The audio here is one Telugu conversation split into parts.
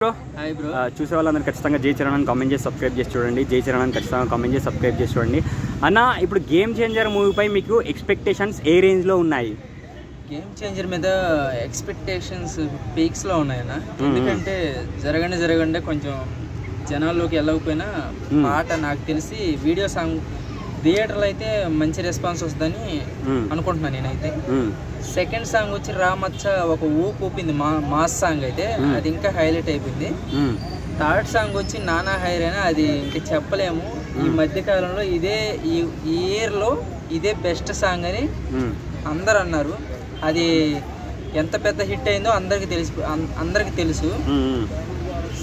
బ్రో హాయ్ బ్రో చూసే వాళ్ళందరూ ఖచ్చితంగా జై చరణ్ అని కామెంట్ చేసి సబ్స్క్రైబ్ చేసి చూడండి. జై చరణ్ అని ఖచ్చితంగా కామెంట్ చేసి సబ్స్క్రైబ్ చేసి చూడండి. అన్న ఇప్పుడు గేమ్ చేంజర్ మూవీపై మీకు ఎక్స్పెక్టేషన్స్ ఏ రేంజ్లో ఉన్నాయి? గేమ్ చేంజర్ మీద ఎక్స్పెక్టేషన్స్ పీక్స్లో ఉన్నాయన్న. ఎందుకంటే జరగండి కొంచెం జనాల్లోకి వెళ్ళకపోయినా పాట నాకు తెలిసి వీడియో సాంగ్ థియేటర్లో అయితే మంచి రెస్పాన్స్ వస్తుందని అనుకుంటున్నాను నేనైతే. సెకండ్ సాంగ్ వచ్చి రామచ్చ ఒక ఊపింది మాస్ సాంగ్ అయితే అది ఇంకా హైలైట్ అయిపోయింది. థర్డ్ సాంగ్ వచ్చి నానా హైరైనా అది ఇంకా చెప్పలేము. ఈ మధ్య కాలంలో ఇదే ఈ ఇయర్లో ఇదే బెస్ట్ సాంగ్ అని అందరు అన్నారు. అది ఎంత పెద్ద హిట్ అయిందో అందరికి తెలుసు.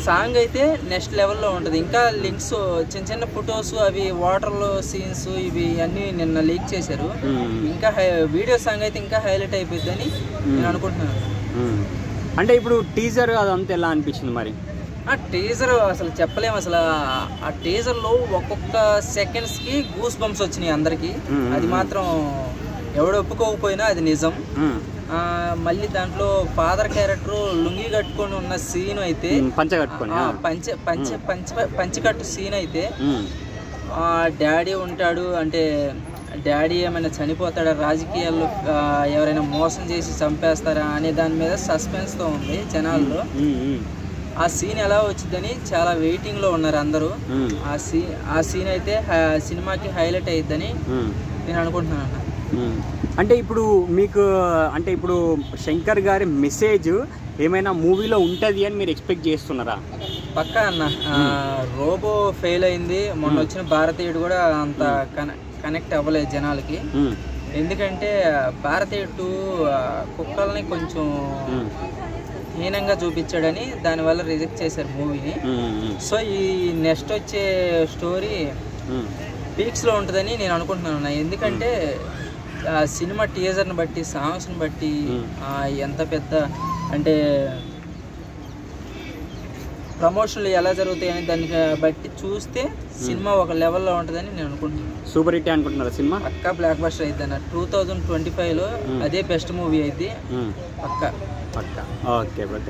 సాంగ్ అయితే నెక్స్ట్ లెవెల్లో ఉంటుంది. ఇంకా లింక్స్ చిన్న ఫొటోస్ అవి వాటర్లో సీన్స్ ఇవి అన్నీ నిన్న లీక్ చేశారు. ఇంకా వీడియో సాంగ్ అయితే ఇంకా హైలైట్ అయిపోద్దని నేను అనుకుంటున్నాను. అంటే ఇప్పుడు టీజర్ అదంతా ఎలా అనిపించింది మరి? ఆ టీజర్ అసలు చెప్పలేము. అసలు ఆ టీజర్లో ఒక్కొక్క సెకండ్స్కి గూస్ బంప్స్ వచ్చినాయి అందరికి. అది మాత్రం ఎవడు ఒప్పుకోకపోయినా అది నిజం. మళ్ళీ దాంట్లో ఫాదర్ క్యారెక్టర్ లుంగి కట్టుకొని ఉన్న సీన్ అయితే పంచకట్టు సీన్ అయితే డాడీ ఉంటాడు అంటే డాడీ ఏమైనా చనిపోతాడా, రాజకీయాల్లో ఎవరైనా మోసం చేసి చంపేస్తారా అనే దాని మీద సస్పెన్స్తో ఉంది జనాల్లో. ఆ సీన్ ఎలా వచ్చిందని చాలా వెయిటింగ్లో ఉన్నారు అందరూ. ఆ సీన్ అయితే సినిమాకి హైలైట్ అయ్యిద్దని నేను అనుకుంటున్నాను. అంటే ఇప్పుడు మీకు అంటే ఇప్పుడు శంకర్ గారి మెసేజ్ ఏమైనా మూవీలో ఉంటుంది అని మీరు ఎక్స్పెక్ట్ చేస్తున్నారా? పక్కా అన్న. రోబో ఫెయిల్ అయింది, మొన్న వచ్చిన భారతీయుడు కూడా అంత కనెక్ట్ అవ్వలేదు జనాలకి. ఎందుకంటే భారతీయుడు 2 కుక్కల్ని కొంచెం హీనంగా చూపించాడని దానివల్ల రిజెక్ట్ చేశారు మూవీని. సో ఈ నెక్స్ట్ వచ్చే స్టోరీ పీక్స్లో ఉంటుందని నేను అనుకుంటున్నాను. ఎందుకంటే సినిమా టీజర్ని బట్టి సాంగ్స్ని బట్టి ఎంత పెద్ద అంటే ప్రమోషన్లు ఎలా జరుగుతాయి అని దాన్ని బట్టి చూస్తే సినిమా ఒక లెవెల్లో ఉంటుందని నేను అనుకుంటున్నాను. సూపర్ హిట్ అనుకుంటున్నారా సినిమా? పక్కా బ్లాక్ బస్టర్ అయితే అన్న. 2025లో అదే బెస్ట్ మూవీ అయితే పక్కా. Okay bro.